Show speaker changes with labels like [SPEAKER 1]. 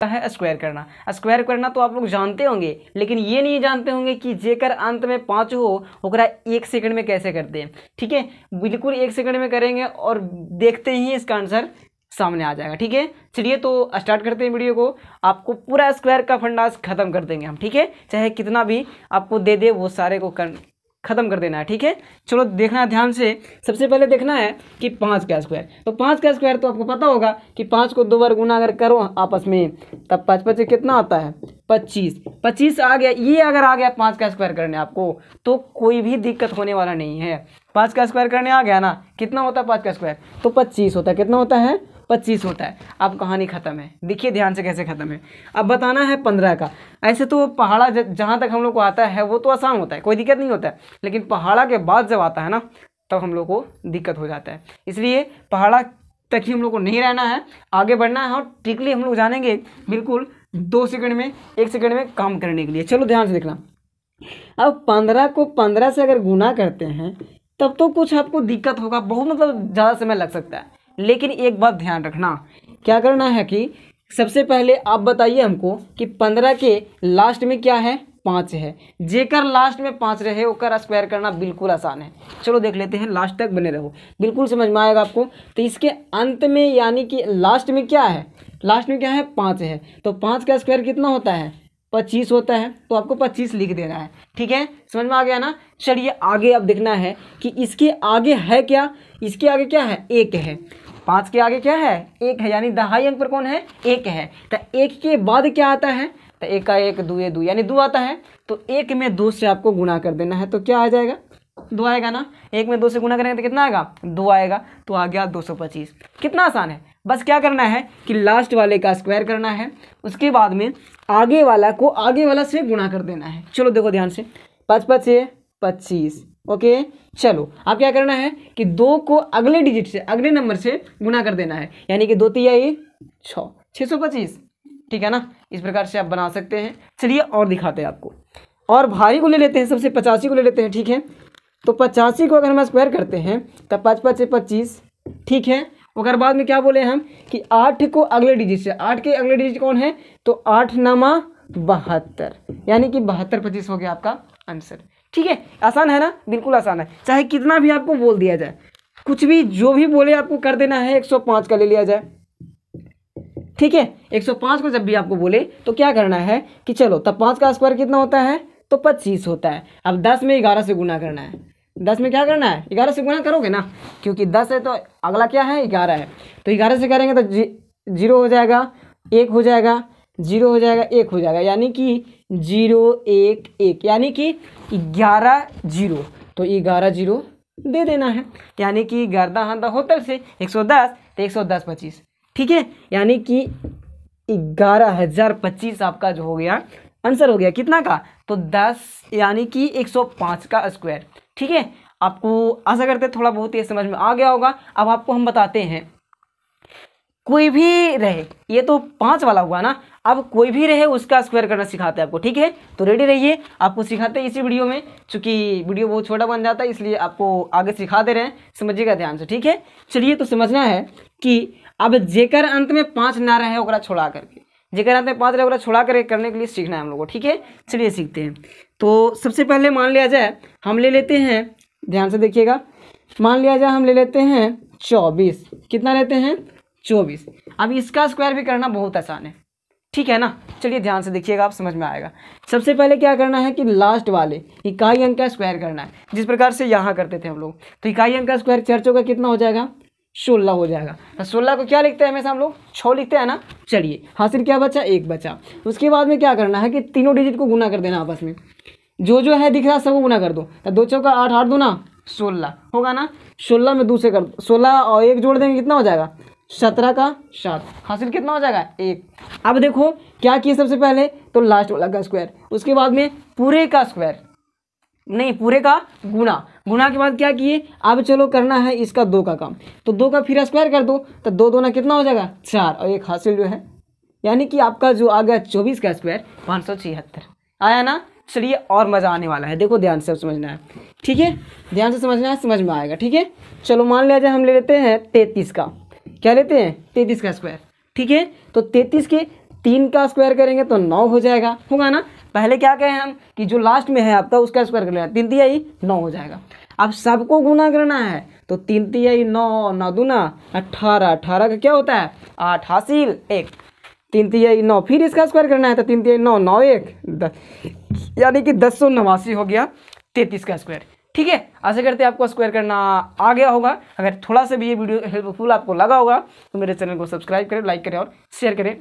[SPEAKER 1] है स्क्वायर करना। स्क्वायर करना तो आप लोग जानते होंगे, लेकिन ये नहीं जानते होंगे कि जेकर अंत में 5 हो ओकरा 1 सेकंड में कैसे करते हैं। ठीक है, बिल्कुल 1 सेकंड में करेंगे और देखते ही इसका आंसर सामने आ जाएगा। ठीक है, चलिए तो स्टार्ट करते हैं वीडियो को। आपको पूरा स्क्वायर का फंडा खत्म कर देंगे हम। ठीक है, चाहे कितना भी आपको दे दे वो सारे को खत्म कर देना है। ठीक है, चलो देखना ध्यान से। सबसे पहले देखना है कि 5 का स्क्वायर। तो 5 का स्क्वायर तो आपको पता होगा कि 5 को 2 बार गुना अगर करो आपस में, तब 5 5 कितना आता है 25। 25 आ गया, ये अगर आ गया 5 का स्क्वायर करने आपको, तो कोई भी दिक्कत होने वाला नहीं है। 5 का स्क्वायर करने आ गया ना, कितना होता है 5 का स्क्वायर, तो 25 होता है। कितना होता है 25 होता है। अब कहानी खत्म है। देखिए ध्यान से कैसे खत्म है। अब बताना है 15 का। ऐसे तो पहाड़ा जहाँ तक हम लोग को आता है वो तो आसान होता है, कोई दिक्कत नहीं होता है, लेकिन पहाड़ा के बाद जब आता है ना तब हम लोग को दिक्कत हो जाता है। इसलिए पहाड़ा तक ही हम लोग को नहीं रहना है, आगे बढ़ना है और ट्रिकली हम लोग जानेंगे बिल्कुल 2 सेकंड में 1 सेकंड में काम करने के लिए। चलो ध्यान से देखना। अब 15 को 15 से अगर गुना करते हैं तब तो कुछ आपको दिक्कत होगा, बहुत मतलब ज़्यादा समय लग सकता है। लेकिन एक बात ध्यान रखना, क्या करना है कि सबसे पहले आप बताइए हमको कि 15 के लास्ट में क्या है 5 है। जेकर लास्ट में 5 रहे ओकर स्क्वायर करना बिल्कुल आसान है। चलो देख लेते हैं, लास्ट तक बने रहो, बिल्कुल समझ में आएगा आपको। तो इसके अंत में यानी कि लास्ट में क्या है, लास्ट में क्या है 5 है, तो 5 का स्क्वायर कितना होता है 25 होता है। तो आपको 25 लिख देना है। ठीक है, समझ में आ गया ना। चलिए आगे अब देखना है कि इसके आगे है क्या। इसके आगे क्या है 1 है। 5 के आगे क्या है 1 है, यानी दहाई अंक पर कौन है 1 है। तो 1 के बाद क्या आता है, तो 1 का 1 2 2 यानी 2 आता है। तो 1 में 2 से आपको गुणा कर देना है, तो क्या आ जाएगा 2 आएगा ना। 1 में 2 से गुणा करेंगे तो कितना आएगा 2 आएगा, तो आ गया 225। कितना आसान है, बस क्या करना है कि लास्ट वाले का स्क्वायर करना है, उसके बाद में आगे वाला को आगे वाला से गुणा कर देना है। चलो देखो ध्यान से, 5 5 से 25। ओके, चलो अब क्या करना है कि 2 को अगले डिजिट से अगले नंबर से गुना कर देना है, यानी कि 2 3 6 625। ठीक है ना, इस प्रकार से आप बना सकते हैं। चलिए और दिखाते हैं आपको, और भारी को ले लेते हैं, सबसे 85 को ले लेते हैं। ठीक है, तो 85 को अगर हम स्क्वायर करते हैं तब 5 5 से 25। ठीक है, अगर बाद में क्या बोले हम कि 8 को अगले डिजिट से, 8 के अगले डिजिट कौन है, तो 8 9 72, यानी कि 72 25 हो गया आपका आंसर। ठीक है, आसान है ना, बिल्कुल आसान है। चाहे कितना भी आपको बोल दिया जाए, कुछ भी जो भी बोले आपको कर देना है। 105 का ले लिया जाए। ठीक है, 105 को जब भी आपको बोले तो क्या करना है कि चलो तब 5 का स्क्वायर कितना होता है, तो 25 होता है। अब 10 में 11 से गुना करना है। 10 में क्या करना है 11 से गुना करोगे ना, क्योंकि 10 है तो अगला क्या है 11 है। तो 11 से करेंगे तो 0 हो जाएगा, 1 हो जाएगा, 0 हो जाएगा, 1 हो जाएगा, यानी कि 0 1 1, यानी कि 11 0। तो 11 0 दे देना है, यानी कि 11 होतर से 110 तो 110 25। ठीक है, यानी कि 11,025 आपका जो हो गया आंसर हो गया कितना का, तो 10 यानी कि 105 का स्क्वायर। ठीक है, आपको आशा करते थोड़ा बहुत ये समझ में आ गया होगा। अब आपको हम बताते हैं, कोई भी रहे, ये तो 5 वाला हुआ ना, अब कोई भी रहे उसका स्क्वायर करना सिखाते हैं आपको। ठीक है, तो रेडी रहिए, आपको सिखाते हैं इसी वीडियो में। चूंकि वीडियो बहुत छोटा बन जाता है इसलिए आपको आगे सिखा दे रहे हैं, समझिएगा ध्यान से। ठीक है, चलिए तो समझना है कि अब जेकर अंत में 5 ना रहे ओकरा छोड़ा करके, जेकर अंत में 5 रहे ओकरा छोड़ा करके करने के लिए सीखना है हम लोग को। ठीक है, चलिए सीखते हैं। तो सबसे पहले मान लिया जाए हम ले लेते हैं, ध्यान से देखिएगा, मान लिया जाए हम ले लेते हैं 24। कितना लेते हैं 24। अब इसका स्क्वायर भी करना बहुत आसान है। ठीक है ना, चलिए ध्यान से देखिएगा, आप समझ में आएगा। सबसे पहले क्या करना है कि लास्ट वाले इकाई अंक का स्क्वायर करना है, जिस प्रकार से यहाँ करते थे हम लोग। तो इकाई अंक का स्क्वायर 4 चौका कितना हो जाएगा 16 हो जाएगा। तो 16 को क्या लिखते हैं हमेशा हम लोग 6 लिखते हैं ना। चलिए हासिल क्या बचा 1 बचा। उसके बाद में क्या करना है कि तीनों डिजिट को गुना कर देना आपस में, जो है दिख रहा सबको गुना कर दो। तो 2 चौका 8 8 2 ना 16 होगा ना। 16 में 2 से कर दो, 16 और 1 जोड़ देंगे कितना हो जाएगा 17 का 7। हासिल कितना हो जाएगा 1। अब देखो क्या किए, सबसे पहले तो लास्ट वाला का स्क्वायर, उसके बाद में पूरे का स्क्वायर नहीं पूरे का गुना, गुना के बाद क्या किए, अब चलो करना है इसका 2 का काम। तो 2 का फिर स्क्वायर कर दो, तो 2 2 ना कितना हो जाएगा 4 और 1 हासिल जो है, यानी कि आपका जो आ गया 24 का स्क्वायर 576 आया ना। चलिए और मज़ा आने वाला है, देखो ध्यान से समझना है। ठीक है, ध्यान से समझना है, समझ में आएगा। ठीक है, चलो मान लिया जाए हम ले लेते हैं 33 का, क्या लेते हैं 33 का स्क्वायर। ठीक है, तो 33 के 3 का स्क्वायर करेंगे तो 9 हो जाएगा, होगा ना। पहले क्या कहें हम कि जो लास्ट में है आपका उसका स्क्वायर कर लेना, 3 तिहाई 9 हो जाएगा। अब सबको गुना करना है तो 3 तिहाई 9, 9 दूना 18, 18 का क्या होता है 8 हासिल 1, 3 तिहाई 9, फिर इसका स्क्वायर करना है तो 3 तिहाई 9, 9 1 10, यानी कि 1089 हो गया 33 का स्क्वायर। ठीक है, आशा करते हैं आपको स्क्वायर करना आ गया होगा। अगर थोड़ा सा भी ये वीडियो हेल्पफुल आपको लगा होगा तो मेरे चैनल को सब्सक्राइब करें, लाइक करें और शेयर करें।